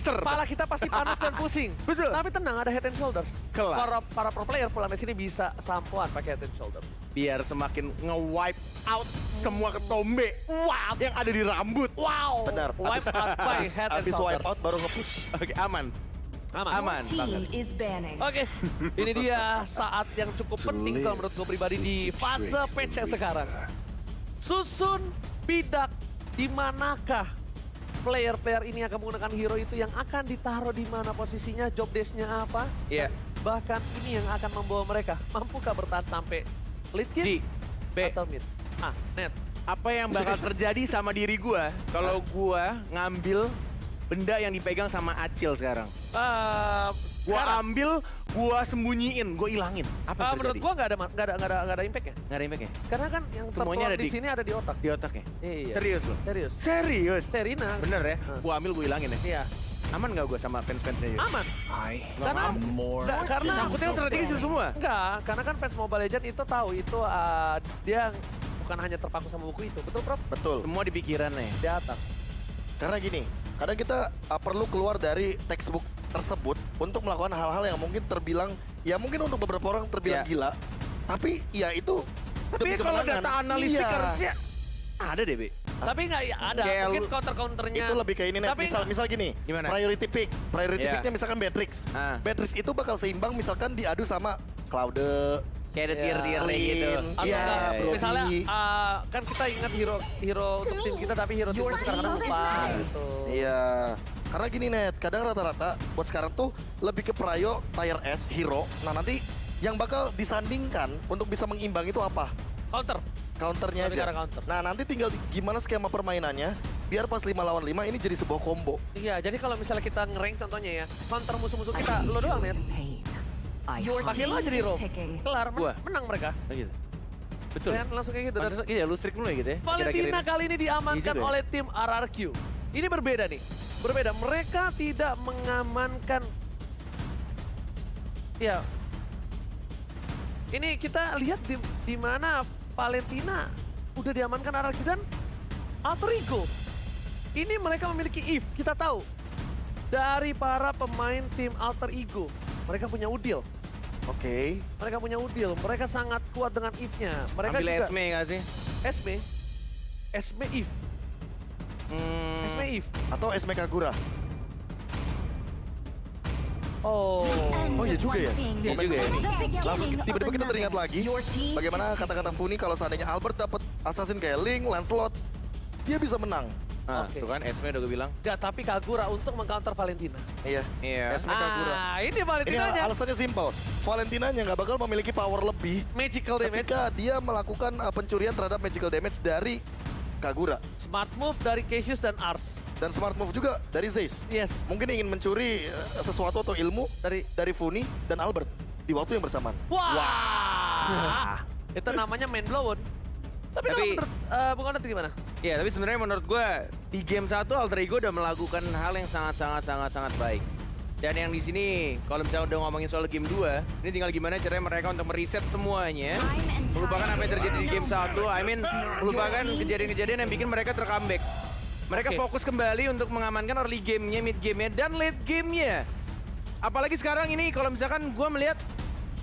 monster. Kepala kita pasti panas dan pusing. Betul. Tapi tenang, ada head and shoulders. Kelas. Para pro player pulang di sini bisa sampoan pakai head and shoulders. Biar semakin nge-wipe out semua ketombe. Wow. Yang ada di rambut. Wow. Benar. Wipe out by head and Abis shoulders. wipe out baru nge-push. Oke, aman. Aman Team banget. is banning. Oke, ini dia saat yang cukup penting kalau menurut gue pribadi di fase patch yang sekarang. Susun bidak di manakah player-player ini akan menggunakan hero itu yang akan ditaruh di mana posisinya, job desk-nya apa. Iya. Bahkan ini yang akan membawa mereka mampukah bertahan sampai late game B. atau mid. Net. Apa yang bakal terjadi sama diri gua kalau gua ngambil benda yang dipegang sama Acil sekarang? Gua ambil, gua sembunyiin, gua ilangin. Apa yang menurut terjadi? gua nggak ada impact ya. Nggak ada impact ya? Karena kan yang Semuanya tertuang ada di di- sini ada di otak. Di otaknya? Iya. Serius lo? Serius. Serius? Serina. Bener ya? Hah. Gua ambil, gua ilangin ya? Iya. Aman nggak gua sama fans-fansnya juga? Aman. Karena more. karena Takutnya yang strategi semua. enggak, karena kan fans Mobile Legends itu tahu itu dia bukan hanya terpaku sama buku itu. Betul, Prof? Betul. Semua di pikirannya. Di atas. Karena gini, kadang kita perlu keluar dari textbook tersebut untuk melakukan hal-hal yang mungkin terbilang, ya mungkin untuk beberapa orang terbilang Ya. gila. Tapi ya itu Tapi demi kalau kemenangan. data analistik Iya. harusnya ada deh, Be. Tapi nggak ya, ada Kayak mungkin lu- counter-counternya. Itu lebih kayak ini, Net. Tapi Misal gini, Gimana? priority pick. Priority Iya. picknya misalkan Beatrix. Ah. Beatrix itu bakal seimbang misalkan diadu sama Claude. Kayak ada Ya. tier-tier kayak gitu. Lin. atau Iya, enggak, Brody. misalnya kan kita ingat hero untuk tim kita tapi hero tim kita sekarang lupa gitu. Iya. Karena gini, Net, kadang rata-rata buat sekarang tuh lebih ke prio tier S hero. Nah, nanti yang bakal disandingkan untuk bisa mengimbang itu apa? Counter. Counternya Lebih aja. ke arah counter. Nah, nanti tinggal gimana skema permainannya biar pas 5 lawan 5 ini jadi sebuah combo. Iya, jadi kalau misalnya kita nge-rank contohnya ya, counter musuh-musuh kita lo doang nih. Your Pakai lo team aja di is roam. picking. Kelar, Gua. menang mereka. Oh, gitu. Betul. Dan langsung kayak gitu. Dan Pantes, iya, lu strik dulu ya gitu ya. Valentina Kira-kira. kali ini diamankan Iya juga ya. oleh tim RRQ. Ini berbeda nih. Berbeda. Mereka tidak mengamankan. Ya. Ini kita lihat di mana Valentina udah diamankan RRQ dan Alter Ego. Ini mereka memiliki Eve, kita tahu. Dari para pemain tim Alter Ego. Mereka punya Udil. Oke. Mereka punya Udil. Mereka sangat kuat dengan Eve-nya. Mereka Ambil juga Esme nggak sih? Esme Eve. Esme Eve. Atau SMK Kagura. Oh. Oh iya juga ya. Iya juga ya. Langsung tiba-tiba kita teringat lagi bagaimana kata-kata Funi kalau seandainya Albert dapat assassin kayak Link, Lancelot, dia bisa menang. Nah, Oke. tuh kan Esme udah gue bilang. Gak, tapi Kagura untuk mengcounter Valentina. Iya. Iya. SMK Kagura. Ini Ini Valentinanya. alasannya simple. Valentinanya nggak bakal memiliki power lebih Magical damage. ketika dia melakukan pencurian terhadap magical damage dari Kagura. Smart move dari Cassius dan Ars. Dan smart move juga dari Zeiss. Yes. Mungkin ingin mencuri sesuatu atau ilmu Dari Funi dan Albert di waktu yang bersamaan. Wah. Itu namanya main blown. Tapi kalau Tapi- menurut Bung Onat gimana? Iya, tapi sebenarnya menurut gue di game 1 Alter Ego udah melakukan hal yang sangat baik. Dan yang di sini kalau misalnya udah ngomongin soal game 2, ini tinggal gimana caranya mereka untuk mereset semuanya. Melupakan apa yang terjadi di game 1, melupakan kejadian-kejadian yang bikin mereka tercomeback. Mereka Oke. fokus kembali untuk mengamankan early game-nya, mid game-nya, dan late game-nya. Apalagi sekarang ini kalau misalkan gue melihat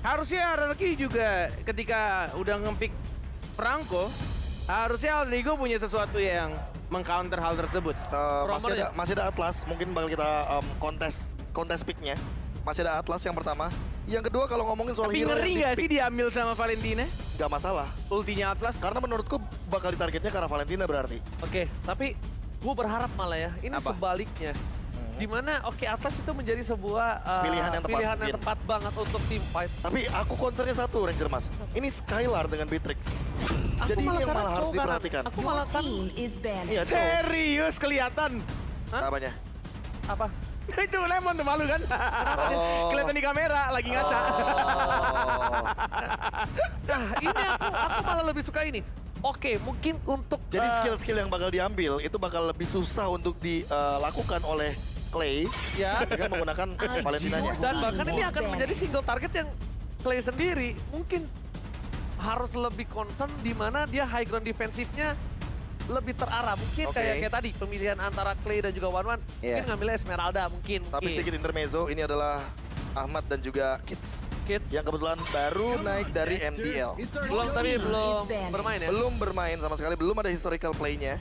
harusnya RRQ juga ketika udah nge-pick Franco, harusnya Alter Ego punya sesuatu yang meng-counter hal tersebut. Rumor Masih ada Atlas, mungkin bakal kita kontes picknya. Masih ada Atlas yang pertama. Yang kedua kalau ngomongin soal Tapi hero ngeri yang nggak di-pick, sih diambil sama Valentina? nggak masalah. Ultinya Atlas? Karena menurutku bakal ditargetnya ke arah Valentina berarti. Oke, tapi gue berharap malah ya, ini Apa? sebaliknya. Dimana Atlas itu menjadi sebuah Pilihan yang tepat mungkin. tepat banget untuk tim fight. Tapi aku concernnya satu, Ranger Mas. Ini Skylar dengan Beatrix. Jadi ini yang malah harus diperhatikan. Aku Your malah kan team is banning. Iya, Cok. Serius kelihatan? Hah? Apanya? apa? Itu Lemon tuh malu kan? Oh. Kelihatan di kamera lagi ngaca. Nah, ini aku malah lebih suka ini. Oke, mungkin untuk Jadi skill-skill yang bakal diambil itu bakal lebih susah untuk dilakukan oleh Clay ya. dengan menggunakan Valentinanya. Dan bahkan ini akan menjadi single target yang Clay sendiri mungkin harus lebih concern di mana dia high ground defensifnya lebih terarah. Mungkin Oke. kayak tadi pemilihan antara Clay dan juga Wan-Wan. Iya. Mungkin ngambilnya Esmeralda mungkin. Tapi sedikit intermezzo, ini adalah Ahmad dan juga Kids. Kids Yang kebetulan baru naik dari MDL. belum bermain ya. Belum bermain sama sekali, belum ada historical play-nya.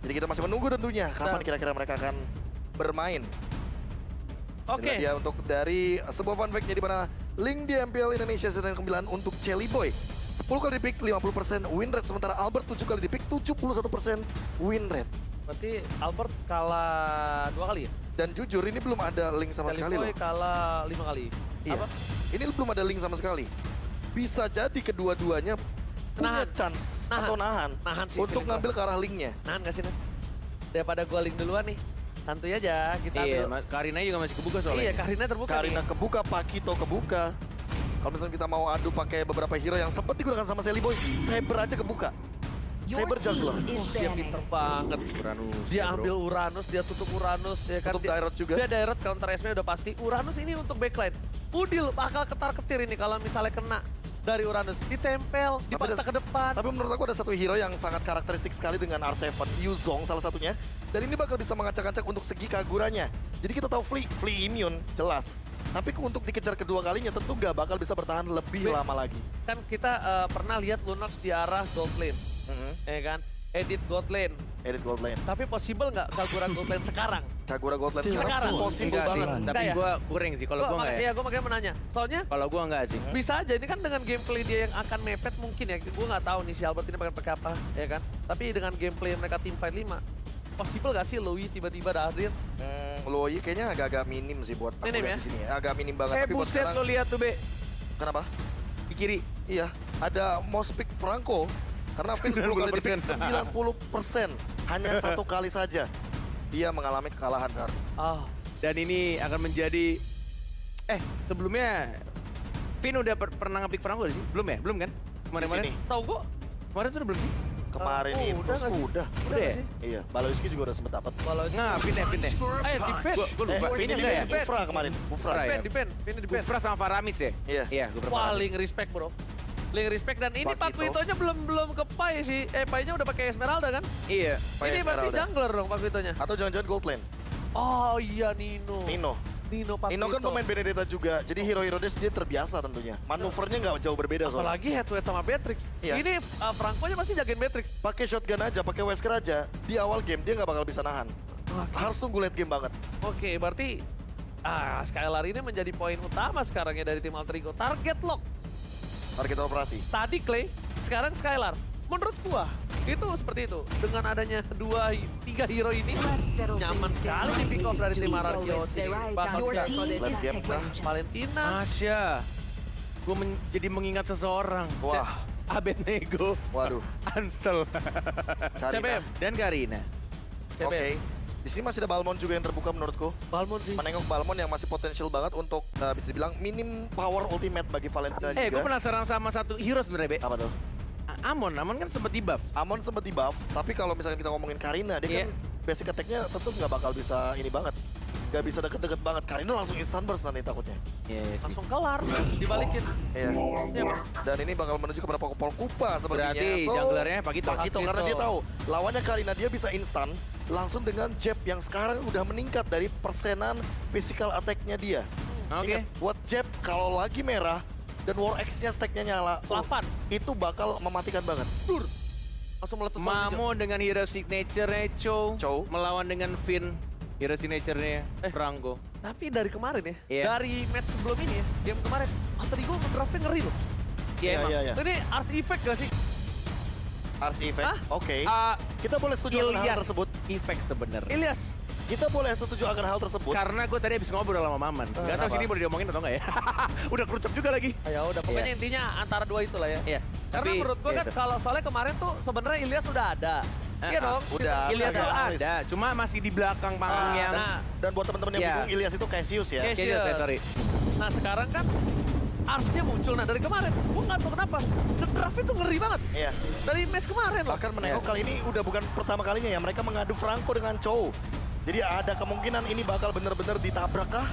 Jadi kita masih menunggu tentunya kapan Dan- kira-kira mereka akan bermain. Oke. Inilah dia untuk dari sebuah fun fact-nya di mana link di MPL Indonesia season 9 untuk Jelly Boy. 10 kali di pick, 50% win rate. Sementara Albert 7 kali di pick, 71% win rate. Berarti Albert kalah 2 kali ya? Dan jujur ini belum ada link sama sekali Boy loh. kalah 5 kali. Iya. Apa? Ini belum ada link sama sekali. Bisa jadi kedua-duanya punya Nahan. chance Nahan. atau nahan Nahan sih untuk feeling ngambil ke arah linknya. Nahan gak sih, Nan? Daripada gua link duluan nih. Santuy aja kita Iya, ambil. Karina juga masih kebuka soalnya. Iya, Karina terbuka Karina nih. kebuka, Pakito kebuka. Kalau misalnya kita mau adu pakai beberapa hero yang sempat digunakan sama Sally Boy, Saber aja kebuka. Your Saber jungler. team is Dia pinter banning. banget. Uranus. Dia ya, bro. ambil Uranus, dia tutup Uranus ya kan. Tutup Dia- direct juga. Dia direct counter SP udah pasti. Uranus ini untuk backline. Udil bakal ketar-ketir ini kalau misalnya kena dari Uranus. Ditempel, dipaksa ada- ke depan. Tapi menurut aku ada satu hero yang sangat karakteristik sekali dengan R7, Yuzong salah satunya. Dan ini bakal bisa mengacak-acak untuk segi keagurannya. Jadi kita tahu Flea immune, jelas. Tapi untuk dikejar kedua kalinya tentu nggak bakal bisa bertahan lebih lama lagi. Kan kita pernah lihat Lunox di arah gold lane. Ya kan? Edit gold lane. Edit gold lane. Tapi possible nggak Kagura gold lane sekarang? Kagura gold lane Sekarang. sekarang possible Enggak sih, banget. tapi Enggak ya? gue kurang sih. Kalau gue enggak ya. Iya, gue makanya menanya. Soalnya Kalau gue enggak sih. bisa aja ini kan dengan gameplay dia yang akan mepet mungkin ya. Gue nggak tahu nih si Albert ini bakal pakai apa, ya kan? Tapi dengan gameplay mereka tim fight 5, possible gak sih Louis tiba-tiba hadir? Loi kayaknya agak-agak minim sih buat aku Minim lihat ya? di sini ya. Agak minim banget. Tapi buat Buset sekarang, lo lihat tuh, Be. kenapa? Di kiri. Iya, ada most pick Franco. Karena Finn 10 kali di pick 90%. Hanya satu kali saja. Dia mengalami kekalahan. Ah, Dan ini akan menjadi... sebelumnya... Vin udah pernah nge-pick Franco sih? Belum ya? Belum kan? Kemarin-kemarin? Di sini. tahu kok. Kemarin tuh udah belum sih? Kemarin Oh, itu udah nggak sih? udah. Udah ya? sih? Iya, Baloyski juga udah sempet dapat. Kalau Nggak, Vin deh. Ayo defend. Gue lupa. Ini Vin enggak ya? Bufra kemarin. Bufra. Bufra ya? Defend. Ini defend. Gufra sama Faramis ya? Iya. Iya, Gufra Paling respect, bro. Paling respect dan ini Pakito. Pakuitonya belum ke Pai sih. Painya udah pakai Esmeralda kan? Iya. Pai Ini berarti Esmeralda. jungler dong Pakuitonya. Atau jangan-jangan gold lane. Oh iya Nino. Nino. Nino Pakuito. Nino kan pemain Benedetta juga. Jadi hero-hero dia terbiasa tentunya. Manuvernya nggak jauh berbeda soalnya. Apalagi head to head sama Beatrix. Iya. Ini Franco-nya pasti jagain Beatrix. Pakai shotgun aja, pakai Wesker aja. Di awal game dia nggak bakal bisa nahan. Harus tunggu late game banget. Oke, berarti Skylar ini menjadi poin utama sekarang ya dari tim Alter Ego. Target lock. Target operasi. Tadi Clay, sekarang Skylar. Menurut gua, itu seperti itu. Dengan adanya 3 hero ini, nyaman sekali di pick off dari tim Ararkio sini. Bakal Your bisa team Let's is get taking lah. chance. Valentina. Asya. Gue jadi mengingat seseorang. Wah, Abednego. waduh. Ansel. Karina. CBM. Dan Karina. Oke. Di sini masih ada Balmon juga yang terbuka menurutku. Balmon sih. Menengok Balmon yang masih potensial banget untuk bisa dibilang minim power ultimate bagi Valentina juga. Gue penasaran sama satu hero sebenarnya, Be. Apa tuh? Amon kan sempet di buff. Amon sempat di buff, tapi kalau misalnya kita ngomongin Karina, dia Iya. kan basic attack-nya tentu nggak bakal bisa ini banget. Nggak bisa deket-deket banget. Karina langsung instant burst nanti takutnya. Iya sih. Langsung kelar, dibalikin. Iya. Iya, Bang. Dan ini bakal menuju kepada Pokopol Kupa sepertinya. Berarti junglernya Pakito. Pakito, karena dia tahu lawannya Karina dia bisa instan langsung dengan jab yang sekarang udah meningkat dari persenan physical attack-nya dia. Oke. Ingat, buat jab kalau lagi merah dan War X-nya stack-nya nyala, 8. itu bakal mematikan banget. Dur. Langsung meletus. Mamo dengan hero signature-nya Chow. Chow. Melawan dengan Finn. Hero signature-nya Franco. Tapi dari kemarin ya, Iya. dari match sebelum ini ya, game kemarin, Alter Ego ngedraftnya ngeri loh. Iya emang. Iya. Ini Ars Effect gak sih? RC Effect, Hah? oke. Ah, Kita boleh setuju akan hal Ilyas tersebut. Effect sebenarnya. Ilyas. Kita boleh setuju akan hal tersebut. Karena gue tadi habis ngobrol sama Maman. Gak tau kenapa? sini boleh diomongin atau enggak ya. Udah kerucap juga lagi. Ya udah, pokoknya intinya antara dua itulah ya. Iya. Karena Tapi- menurut gua iya kan tuh. kalau soalnya kemarin tuh sebenarnya Ilyas sudah ada. Iya dong. Udah. Ilyas tuh agak ada, cuma masih di belakang panggung yang... Dan buat teman-teman yang Iya. bingung, Ilyas itu Cassius ya. Cassius. Kayaknya saya sorry. Nah sekarang kan Arsnya muncul. Nah dari kemarin, gua nggak tahu kenapa. Draft itu ngeri banget. Iya. Dari match kemarin loh. Bahkan menengok kali ini udah bukan pertama kalinya ya. Mereka mengadu Franco dengan Chow. Jadi ada kemungkinan ini bakal bener-bener ditabrak kah?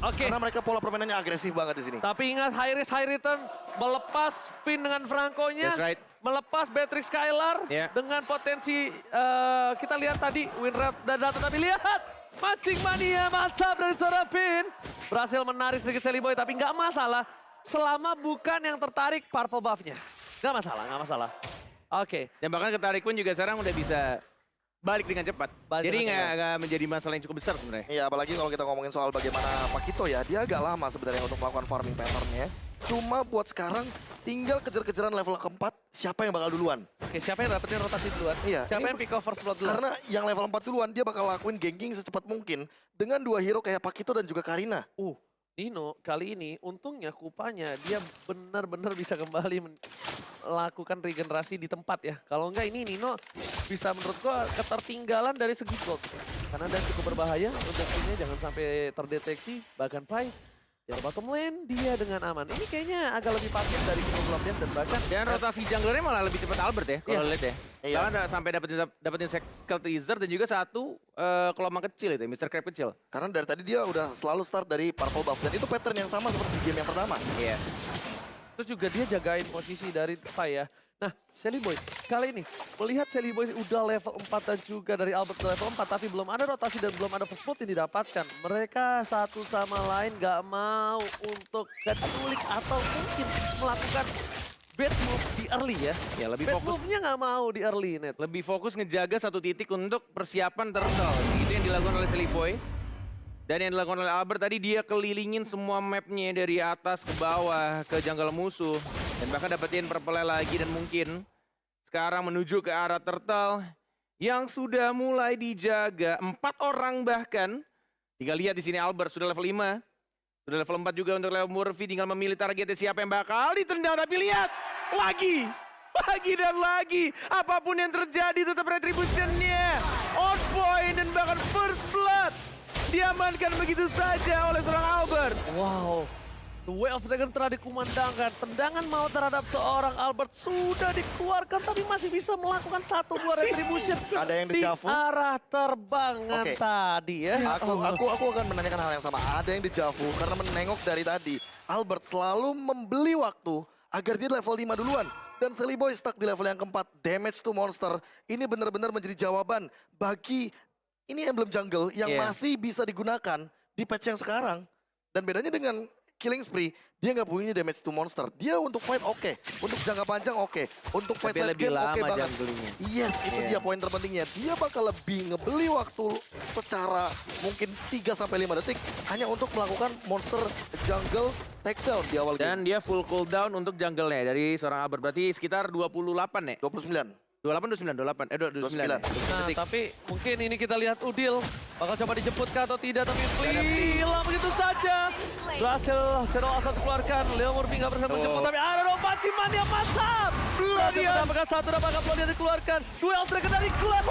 Oke. Karena mereka pola permainannya agresif banget di sini. Tapi ingat high risk high return, melepas Finn dengan Franco-nya, That's right. melepas Beatrix Skylar Ya. dengan potensi kita lihat tadi win rate dan data, tapi lihat mancing mania mantap dari seorang Finn. Berhasil menarik sedikit Sally Boy tapi nggak masalah selama bukan yang tertarik purple buff-nya. Nggak masalah. Oke. Dan bahkan ketarik pun juga sekarang udah bisa balik dengan cepat. Balik Jadi dengan nggak menjadi masalah yang cukup besar sebenarnya. Iya, apalagi kalau kita ngomongin soal bagaimana Pakito ya, dia agak lama sebenarnya untuk melakukan farming pattern-nya. Cuma buat sekarang tinggal kejar-kejaran level keempat, siapa yang bakal duluan. Oke, siapa yang dapetin rotasi duluan? Iya, Siapa ini yang pick up first blood duluan? Karena yang level 4 duluan, dia bakal lakuin ganking secepat mungkin dengan 2 hero kayak Pakito dan juga Karina. Nino kali ini untungnya kupanya dia benar-benar bisa kembali melakukan regenerasi di tempat ya. Kalau enggak ini Nino bisa menurut gua ketertinggalan dari segi gold. Karena dan cukup berbahaya untuk timnya jangan sampai terdeteksi. Bahkan Pai di bottom lane dia dengan aman. Ini kayaknya agak lebih pasif dari Kino dan bahkan Dan rotasi junglernya malah lebih cepat Albert ya, kalau Iya. lihat ya. Iya. Bahkan sampai dapetin Skill Teaser dan juga satu kelompok kecil itu, Mr. Crab kecil. Karena dari tadi dia udah selalu start dari purple buff. Dan itu pattern yang sama seperti di game yang pertama. Iya. terus juga dia jagain posisi dari Pai ya. Nah, Sally Boy kali ini melihat Sally Boy udah level 4 dan juga dari Albert level 4 tapi belum ada rotasi dan belum ada first blood yang didapatkan. Mereka satu sama lain gak mau untuk culik atau mungkin melakukan bad move di early ya. Ya lebih Bad fokus, move-nya gak mau di early net. lebih fokus ngejaga satu titik untuk persiapan turtle. Itu yang dilakukan oleh Sally Boy. Dan yang dilakukan oleh Albert tadi dia kelilingin semua mapnya dari atas ke bawah ke jungle musuh. Dan bahkan dapetin purple lagi dan mungkin sekarang menuju ke arah turtle yang sudah mulai dijaga. 4 orang bahkan. Tinggal lihat di sini Albert sudah level 5. Sudah level 4 juga untuk Leo Murphy. Tinggal memilih targetnya siapa yang bakal ditendang. Tapi lihat lagi dan lagi. Apapun yang terjadi tetap retribution-nya on point dan bahkan first blood diamankan begitu saja oleh seorang Albert. Wow. The Way of Dragon telah dikumandangkan. Tendangan maut terhadap seorang Albert sudah dikeluarkan tapi masih bisa melakukan 1-2 retribution. Ada yang di di-javu? arah terbangan Oke. tadi ya. Aku akan menanyakan hal yang sama. Ada yang dijavu karena menengok dari tadi. Albert selalu membeli waktu agar dia level 5 duluan. Dan Sally Boy stuck di level yang keempat. Damage to monster. Ini benar-benar menjadi jawaban bagi ini emblem jungle yang Iya. masih bisa digunakan di patch yang sekarang. Dan bedanya dengan Killing Spree, dia nggak punya damage to monster. Dia untuk fight oke, untuk jangka panjang oke, untuk fight Tapi late lebih game oke lama banget. jungle-nya. Yes, itu Iya. dia poin terpentingnya. Dia bakal lebih ngebeli waktu secara mungkin 3-5 detik hanya untuk melakukan monster jungle takedown di awal game. Dan dia full cooldown untuk jungle-nya dari seorang Albert. Berarti sekitar 28 ya? 29. 28, 29. 29. Nah, tapi mungkin ini kita lihat Udil bakal coba dijemput kah atau tidak, tapi hilang begitu saja. Berhasil Shadow Assault dikeluarkan, Leo Murphy nggak berhasil menjemput, tapi ada Rompaci Mania mantap. Berhasil mendapatkan satu, dapatkan Bloodian dikeluarkan. Duel Dragon dari Club.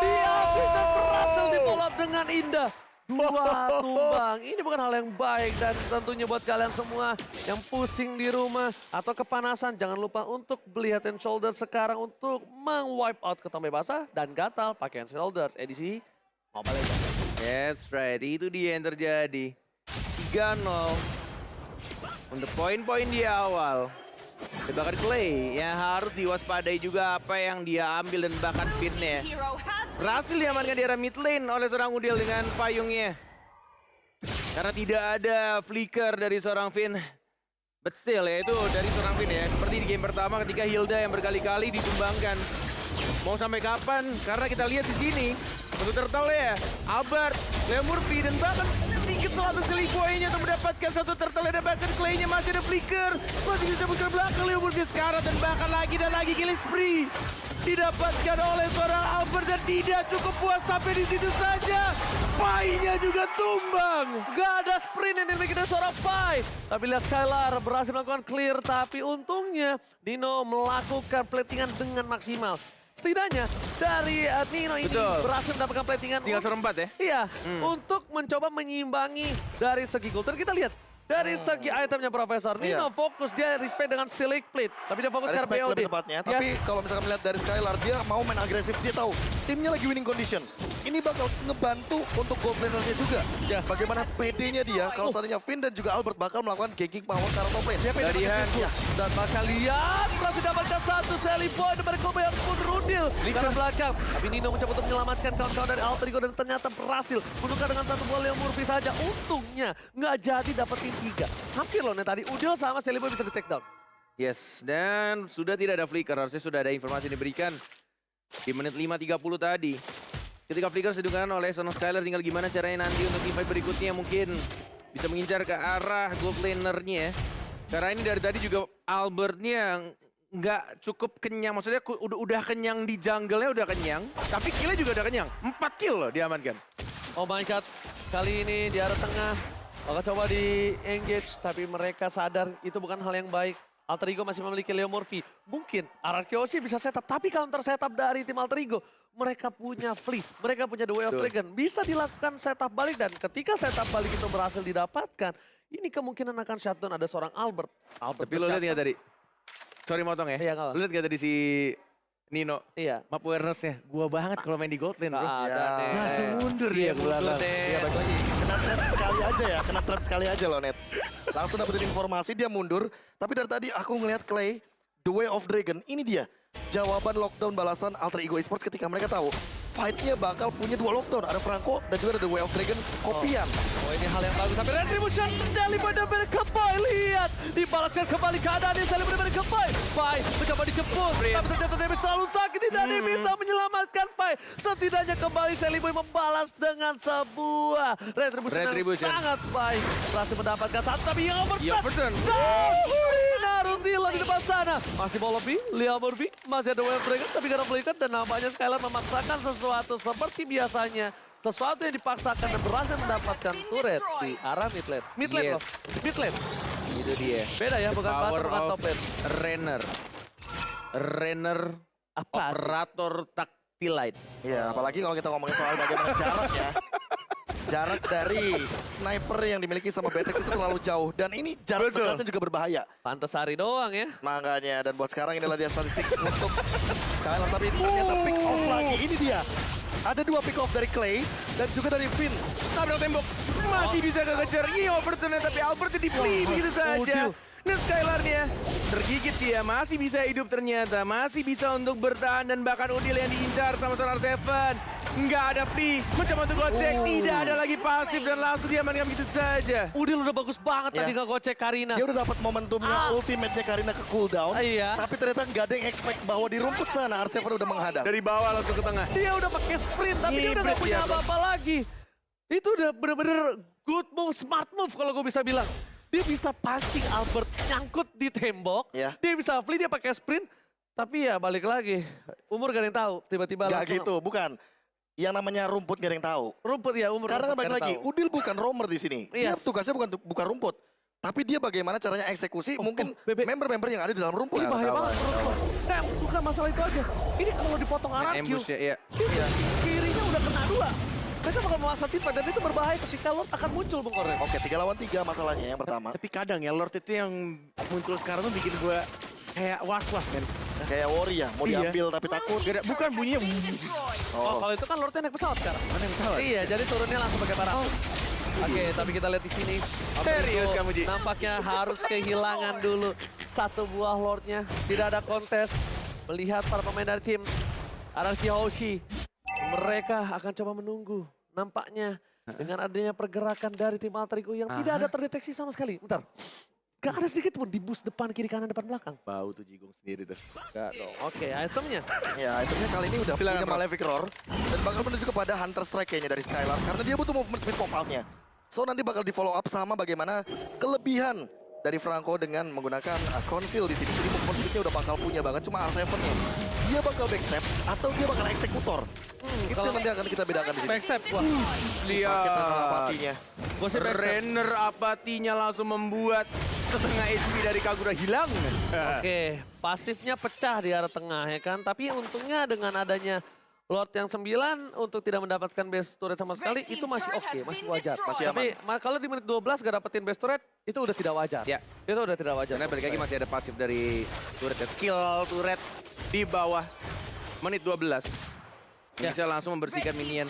Dia bisa berhasil di-follow up dengan indah. 2 tumbang, ini bukan hal yang baik dan tentunya buat kalian semua yang pusing di rumah atau kepanasan, jangan lupa untuk beli Head and Shoulders sekarang untuk meng-wipe out ketombe basah dan gatal pakai Head and Shoulders edisi Mobile Legends. That's right, itu dia yang terjadi. 3-0 untuk poin-poin di awal. Dan bahkan Clay yang harus diwaspadai juga apa yang dia ambil dan bahkan pinnya. Berhasil diamankan di arah mid lane oleh seorang Udil dengan payungnya. Karena tidak ada flicker dari seorang Finn. But still ya itu dari seorang Finn ya. Seperti di game pertama ketika Hilda yang berkali-kali ditumbangkan. Mau sampai kapan? Karena kita lihat di sini. Untuk turtle ya, Albert, Leo Murphy dan bahkan sedikit telah Sally Boy-nya untuk mendapatkan satu turtle dan bahkan Clay-nya masih ada flicker. Masih bisa buka belakang Leo Murphy sekarang dan bahkan lagi killing spree. Didapatkan oleh seorang Albert dan tidak cukup puas sampai di situ saja. Pai-nya juga tumbang. Gak ada sprint yang dimiliki dari seorang Pai. Tapi lihat Skylar berhasil melakukan clear, tapi untungnya Nino melakukan platingan dengan maksimal. Setidaknya dari Nino ini Betul. berhasil mendapatkan platingan. Tinggal serempat ya. Iya, untuk mencoba menyimbangi dari segi gold. Dan kita lihat dari segi itemnya Profesor. Nino Iya. fokus dia respect dengan Steel Plate. Tapi dia fokus ke Respect RPOD. lebih tepatnya. Yes. Tapi kalau misalkan melihat dari Skylar, dia mau main agresif. Dia tahu timnya lagi winning condition. ini bakal ngebantu untuk gold laner-nya juga. Yes. Bagaimana PD-nya dia kalau seandainya Finn dan juga Albert bakal melakukan ganking power ke arah top lane. Dari Han. Dan bakal lihat berhasil dapatkan satu Sally Boy dari Kobe yang pun rudil di kanan belakang. Tapi Nino mencoba untuk menyelamatkan kawan-kawan dari Alter Ego dan ternyata berhasil menukar dengan satu bola yang Murphy saja. Untungnya nggak jadi dapetin 3. Hampir loh nih tadi Udil sama Sally Boy bisa di take down. Yes, dan sudah tidak ada flicker. Harusnya sudah ada informasi diberikan di menit 5.30 tadi. Ketika flicker sedangkan oleh Son of Skyler, tinggal gimana caranya nanti untuk teamfight berikutnya mungkin bisa mengincar ke arah gold laner-nya. Karena ini dari tadi juga Albertnya nggak cukup kenyang. Maksudnya udah kenyang di jungle-nya udah kenyang. Tapi kill-nya juga udah kenyang. 4 kill loh diamankan. Oh my god, kali ini di arah tengah. Bakal coba di engage, tapi mereka sadar itu bukan hal yang baik. Alter Ego masih memiliki Leo Murphy. Mungkin Ararkyoshi bisa setup, tapi counter setup dari tim Alter Ego. Mereka punya Flea, mereka punya The Way of Dragon. Bisa dilakukan setup balik dan ketika setup balik itu berhasil didapatkan, ini kemungkinan akan shutdown ada seorang Albert. Tapi lo lihat nggak tadi? Sorry motong ya. Iya, nggak apa. Lo lihat nggak tadi si Nino? Iya. Map awareness-nya. Gua banget kalau main di gold lane bro. Ada Ya. nih. Langsung mundur dia ke mundur belakang. deh. Iya, balik lagi. Kena trap sekali aja ya, kena trap sekali aja loh, Net. Langsung dapetin informasi, dia mundur. Tapi dari tadi aku ngelihat Clay, The Way of Dragon, ini dia. Jawaban lockdown balasan Alter Ego Esports ketika mereka tahu fight-nya bakal punya 2 lockdown. Ada Franco dan juga ada The Way of Dragon kopian. Oh ini hal yang bagus. Tapi Retribution dari benar-benar Kepai. Lihat. Dibalaskan kembali keadaannya. Sally benar-benar Kepai. Pai mencoba dijemput. Tapi ternyata David terlalu sakit. Tidak ada yang bisa menyelamatkan Pai. Setidaknya kembali Sally Boy membalas dengan sebuah Retribution yang sangat baik. Berhasil mendapatkan satu. Tapi yang overturn. Harus hilang di depan sana. Masih mau lebih. Liam Murphy. Masih ada Way of Dragon. Tapi karena belikan dan nampaknya Skylar memaksakan sesuatu seperti biasanya. Sesuatu yang dipaksakan dan berhasil mendapatkan turret di arah mid lane. Mid lane loh. Mid lane. Itu dia. Beda ya, bukan Power bottom, bukan of top lane. Renner Apa? operator tactilite. Ya, apalagi kalau kita ngomongin soal bagaimana jarak ya. Jarak dari sniper yang dimiliki sama Beatrix itu terlalu jauh. Dan ini jarak dekatnya juga berbahaya. Pantes hari doang ya. Makanya, dan buat sekarang inilah dia statistik untuk Skylar. Tapi ternyata pick off lagi, ini dia. Ada 2 pick off dari Clay dan juga dari Finn. Tabrak tembok. Masih bisa kekejar. Ini overturn tapi Albert di play begitu saja. Dan Skylar-nya tergigit dia. Masih bisa hidup ternyata. Masih bisa untuk bertahan dan bahkan Udil yang diincar sama Solar Seven. Nggak ada free. Mencoba untuk gocek. Tidak ada lagi pasif dan langsung diamankan begitu saja. Udil udah bagus banget Ya. tadi ngegocek Karina. Dia udah dapat momentumnya ultimate-nya Karina ke cooldown. Iya. Tapi ternyata nggak ada yang expect bahwa di rumput sana R7 udah menghadap. Dari bawah langsung ke tengah. Dia udah pakai sprint tapi dia udah gak punya apa-apa lagi. Itu udah bener-bener good move, smart move kalau gue bisa bilang. Dia bisa pancing Albert nyangkut di tembok. Ya. Dia bisa flee, dia pakai sprint. Tapi ya balik lagi. Umur gak ada yang tahu. Tiba-tiba Nggak langsung. gitu, bukan. Yang namanya rumput nggak ada yang tahu. Rumput ya, umur. Karena kan rumput balik nggak ada lagi, yang tahu. Udil bukan roamer di sini. Dia Yes. tugasnya bukan rumput. Tapi dia bagaimana caranya eksekusi mungkin Bebek. member-member yang ada di dalam rumput. Ini bahaya Tahu, banget tahu. menurut gue. Nah, bukan masalah itu aja. Ini kalau dipotong RRQ, Ambush ya, iya. Iya. kirinya udah kena 2. Mereka bakal memaksa tipe dan itu berbahaya ketika Lord akan muncul Bung Korek. Oke, 3 lawan 3 masalahnya yang pertama. Tapi kadang ya Lord itu yang muncul sekarang tuh bikin gue kayak was-was men. Kayak Worry ya, mau Iya. diambil tapi takut. Bukan bunyinya. Oh, kalau itu kan Lordnya naik pesawat sekarang. Mana yang salah? Iya, jadi turunnya langsung pakai parah. Oke, tapi kita lihat di sini. Serius Alter Ego kamu, Ji? Nampaknya harus kehilangan dulu satu buah Lordnya. Tidak ada kontes. Melihat para pemain dari tim Araki Hoshi. Mereka akan coba menunggu. Nampaknya dengan adanya pergerakan dari tim Alter Ego yang tidak ada terdeteksi sama sekali. Bentar. Gak ada sedikit pun di bus depan, kiri, kanan, depan, belakang. Bau tuh Jigong sendiri tuh. Gak dong. Oke, itemnya. Ya, itemnya kali ini udah Silakan, punya Bro. Malefic Roar. Dan bakal menuju kepada Hunter Strike kayaknya dari Skylar. Karena dia butuh movement speed pop-out-nya. So nanti bakal di follow up sama bagaimana kelebihan dari Franco dengan menggunakan conceal di sini. Jadi movement speed-nya udah bakal punya banget. Cuma R7-nya. Dia bakal backstep atau dia bakal eksekutor. Itu kalau yang nanti akan kita bedakan di sini. Backstep. Wah, Sakit dengan Lihat. apatinya. gue sih backstep. Renner apatinya langsung membuat setengah HP dari Kagura hilang. Oke, pasifnya pecah di arah tengah ya kan. Tapi untungnya dengan adanya Lord yang 9 untuk tidak mendapatkan base turret sama sekali itu masih oke, masih wajar. Masih Tapi kalau di menit 12 gak dapetin base turret itu udah tidak wajar. Ya. Itu udah tidak wajar. Karena balik lagi masih ada pasif dari turret dan skill turret di bawah menit 12. Bisa langsung membersihkan minion.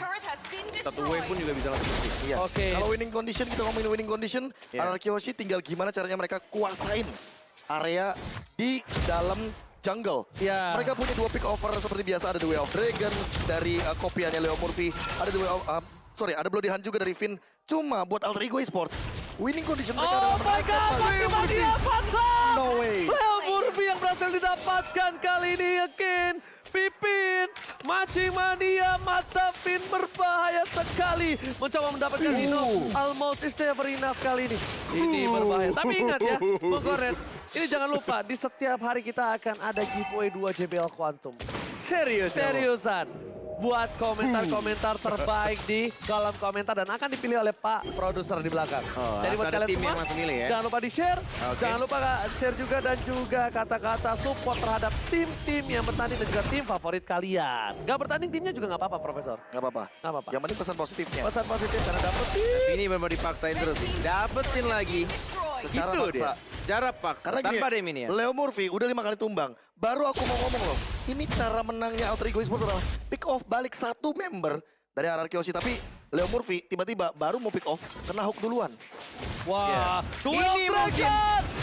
Satu wave pun juga bisa langsung bersih. Iya. Oke. Kalau winning condition, kita ngomongin winning condition, Iya. RRQ Hoshi tinggal gimana caranya mereka kuasain area di dalam jungle. Iya. Mereka punya 2 pick over seperti biasa, ada The Way of Dragon dari kopiannya Leo Murphy, ada The Way of ada Bloody Hand juga dari Finn. Cuma buat Alter Ego Esports, winning condition mereka Oh adalah my mereka god, paling- Mati Phantom! No way. Leo Murphy yang berhasil didapatkan kali ini yakin. Pipin, mancing mania, mata Finn berbahaya sekali. Mencoba mendapatkan Dino, almost is never enough kali ini. Ini berbahaya. Tapi ingat ya, Bung Kornet, ini jangan lupa, di setiap hari kita akan ada giveaway 2 JBL Quantum. Serius? Seriusan. Buat komentar-komentar terbaik di kolom komentar dan akan dipilih oleh Pak Produser di belakang. Oh, Jadi buat ada kalian tim semua, yang langsung milih ya? jangan lupa di-share. Oke. Jangan lupa share juga dan juga kata-kata support terhadap tim-tim yang bertanding dan juga tim favorit kalian. Gak bertanding timnya juga gak apa-apa, Profesor. Nggak apa-apa. Gak apa-apa. Yang penting pesan positifnya. Pesan positif karena dapet tim. Ini memang dipaksain terus. Dapetin lagi. Secara Gitu paksa. dia. Cara paksa, Karena tanpa ada gini, minion. Leo Murphy udah 5 kali tumbang. Baru aku mau ngomong loh. Ini cara menangnya Alter Ego Esports adalah pick off balik 1 member dari RRQ Hoshi. Tapi Leo Murphy tiba-tiba baru mau pick off, kena hook duluan. Wah, Ini mungkin.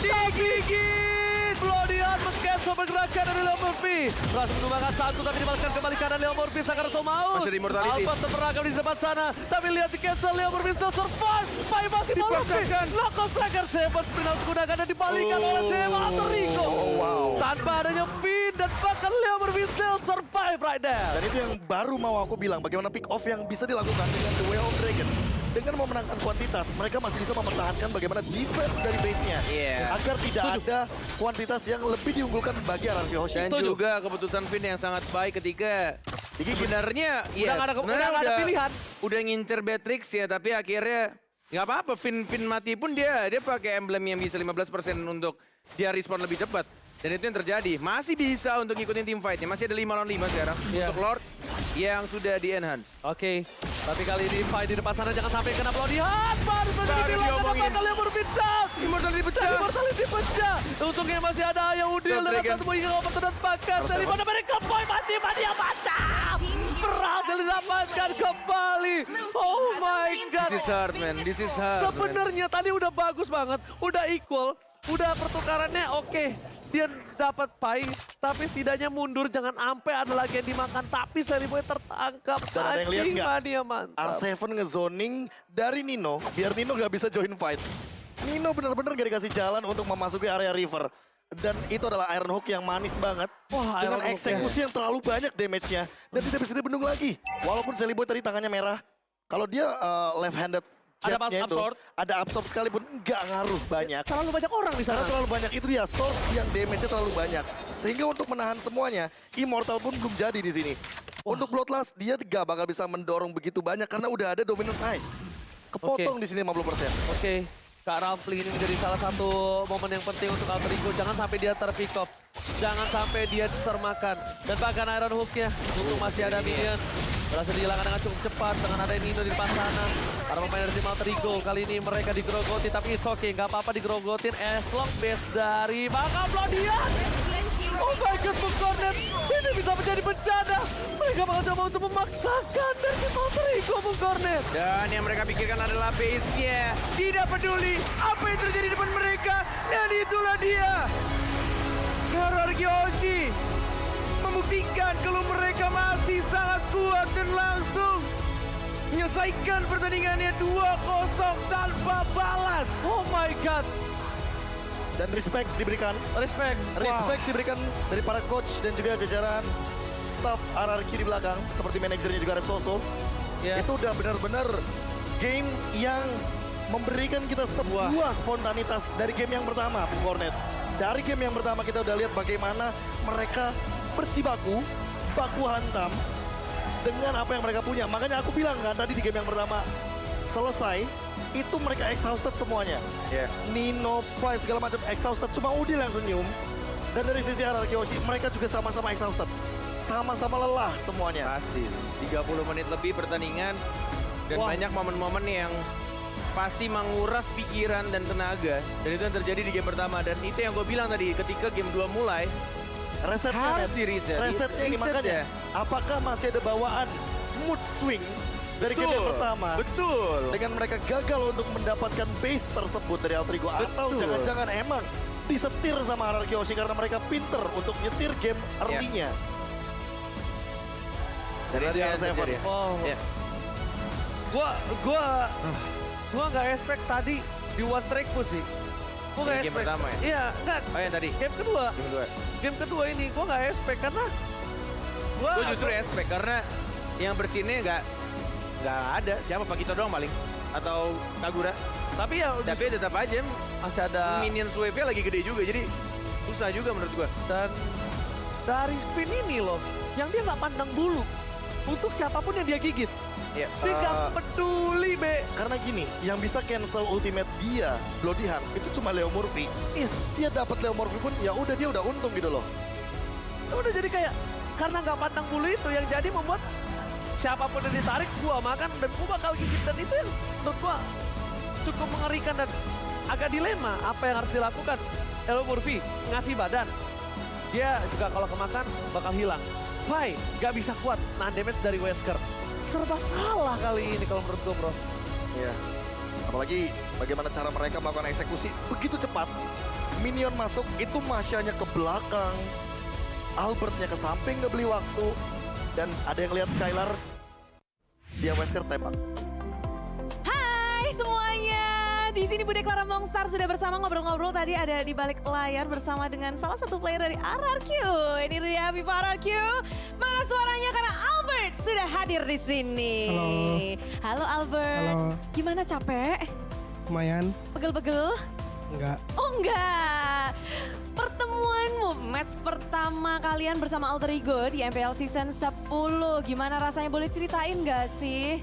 digigit. Bloody Hand meng-cancel pergerakan dari Leo Murphy. Berhasil menumbangkan 1 tapi dibalaskan kembali kanan Leo Murphy. Sakaroto mau. Masih ada immortality. Alpha terperangkap di depan sana. Tapi lihat di-cancel Leo Murphy still survive. Pai masih Dipaksakan. Local tracker Seven sprint harus digunakan dan dibalikan oleh Dewa Alter Ego. wow. Tanpa adanya Finn dan bahkan Leo Murphy still survive right there. Dan itu yang baru mau aku bilang, bagaimana pick off yang bisa dilakukan dengan The Way of Dragon. Dengan memenangkan kuantitas, mereka masih bisa mempertahankan bagaimana defense dari base-nya. Iya. Agar tidak ada kuantitas yang lebih diunggulkan bagi RRQ Hoshi. Dan Setuju. juga keputusan Finn yang sangat baik ketika sebenarnya nggak ada- udah nggak ada pilihan. Udah ngincer Beatrix ya, tapi akhirnya nggak apa-apa. Finn mati pun dia pakai emblem yang bisa 15% untuk dia respawn lebih cepat. Dan itu yang terjadi. Masih bisa untuk ngikutin team fight-nya. Masih ada 5 lawan 5 sekarang Iya. untuk Lord yang sudah di-enhance. Oke, tapi kali ini fight di depan sana jangan sampai kena Bloody Hand. Baru saja Baru dibilang diomongin. kenapa kalian berbincang. Immortality pecah. Immortality pecah. Untungnya masih ada yang Udil Lord dan Dragon. satu lagi ngoper dan bakat. Dari mana mereka boy mati mania mantap. Berhasil didapatkan kembali. Oh my god. This is hard, man. This is hard. man. Sebenarnya tadi udah bagus banget, udah equal, udah pertukarannya oke. Dia dapat pai, tapi setidaknya mundur jangan sampai ada lagi yang dimakan. Tapi Seliboy tertangkap. Dan ada yang lihat Anjing, nggak? mania mantap. R7 ngezoning dari Nino, biar Nino nggak bisa join fight. Nino benar-benar gak dikasih jalan untuk memasuki area river. Dan itu adalah Iron Hook yang manis banget. Wah, dengan Iron Hook-nya. eksekusi yang terlalu banyak damage-nya. Dan tidak bisa dibendung lagi. Walaupun Seliboy tadi tangannya merah. Kalau dia left-handed Ada jetnya itu, absorb. ada absorb sekalipun nggak ngaruh banyak. Terlalu banyak orang di sana. Karena terlalu banyak, itu dia source yang damage-nya terlalu banyak. Sehingga untuk menahan semuanya, Immortal pun belum jadi di sini. Untuk Bloodlust, dia gak bakal bisa mendorong begitu banyak karena udah ada Dominant Ice. Kepotong di sini 50%. Oke, Kak Rampling ini menjadi salah satu momen yang penting untuk Alter Ego. Jangan sampai dia terpick off. Jangan sampai dia termakan. Dan bahkan Iron Hook-nya, untuk masih ada minion. Berhasil dihilangkan dengan cukup cepat dengan ada Nino di depan sana. Para pemain dari tim Alter Ego kali ini mereka digerogotin, tapi it's okay. Gak apa-apa digerogotin as long base dari Baka Bloody Hand. Oh my god, Bung Kornet. Ini bisa menjadi bencana. Mereka bakal coba untuk memaksakan dari tim Alter Ego, Bung Kornet. Dan yang mereka pikirkan adalah base-nya. Tidak peduli apa yang terjadi di depan mereka. Dan itulah dia. RRQ Hoshi membuktikan kalau mereka masih sangat kuat dan langsung menyelesaikan pertandingannya 2-0 tanpa balas. Oh my god. Dan respect diberikan. Respect. Respect diberikan dari para coach dan juga jajaran staff RRQ di belakang. Seperti manajernya juga Repsoso. Yes. Itu udah benar-benar game yang memberikan kita sebuah spontanitas dari game yang pertama, Kornet. Dari game yang pertama kita udah lihat bagaimana mereka berjibaku, baku hantam dengan apa yang mereka punya. Makanya aku bilang kan tadi di game yang pertama selesai, itu mereka exhausted semuanya. Yeah. Nino, Pai, segala macam exhausted. Cuma Udil yang senyum. Dan dari sisi RRQ Hoshi, mereka juga sama-sama exhausted. Sama-sama lelah semuanya. Pasti. 30 menit lebih pertandingan. Dan Wah. banyak momen-momen yang pasti menguras pikiran dan tenaga. Dan itu yang terjadi di game pertama. Dan itu yang gue bilang tadi, ketika game 2 mulai, Resetnya, harus di-reset. Resetnya ini Reset makanya. ya. Apakah masih ada bawaan mood swing dari game yang pertama. Betul. Dengan mereka gagal untuk mendapatkan base tersebut dari Altrigo. Atau Betul. jangan-jangan emang disetir sama RRQ Oshi karena mereka pinter untuk nyetir game early-nya. Dari Dari dia R7. ngejar ya. Oh, Ya. gua nggak expect tadi di one track push sih. Gua nggak Ini game expect. pertama ya? Iya, enggak. Oh yang tadi. Game kedua. Game kedua ini gua nggak expect karena Gue justru expect karena yang bersinnya nggak ada. Siapa Pak Kito doang paling atau Kagura. tapi ya Tapi tetap aja masih ada minions wave-nya lagi gede juga jadi susah juga menurut gua. dan dari spin ini loh yang dia nggak pandang bulu untuk siapapun yang dia gigit. Iya. Dia nggak peduli, Be. Karena gini, yang bisa cancel ultimate dia, Bloody Hand, itu cuma Leo Murphy. Yes. Dia dapat Leo Murphy pun, ya udah dia udah untung gitu loh. Udah jadi kayak karena nggak pandang bulu itu yang jadi membuat siapapun yang ditarik gua makan dan gua bakal gigit, dan itu yang menurut gua cukup mengerikan dan agak dilema apa yang harus dilakukan. Leo Murphy ngasih badan, dia juga kalau kemakan bakal hilang. Pai nggak bisa kuat nahan damage dari Wesker. Serba salah kali ini kalau menurut gua, bro. Iya. Apalagi bagaimana cara mereka melakukan eksekusi begitu cepat. Minion masuk, itu Masya-nya ke belakang. Albertnya ke samping, nggak beli waktu. Dan ada yang lihat Skylar, dia Wesker tembak. Hai semuanya, di sini Bude Clara Mongstar sudah bersama ngobrol-ngobrol tadi ada di balik layar bersama dengan salah satu player dari RRQ. Ini dia Viva RRQ. Mana suaranya karena Albert sudah hadir di sini. Halo Albert. Halo, Gimana, capek? lumayan. Pegel-pegel? Enggak. Oh enggak. Pertemuanmu, match pertama kalian bersama Alter Ego di MPL Season 10. Gimana rasanya, boleh ceritain nggak sih?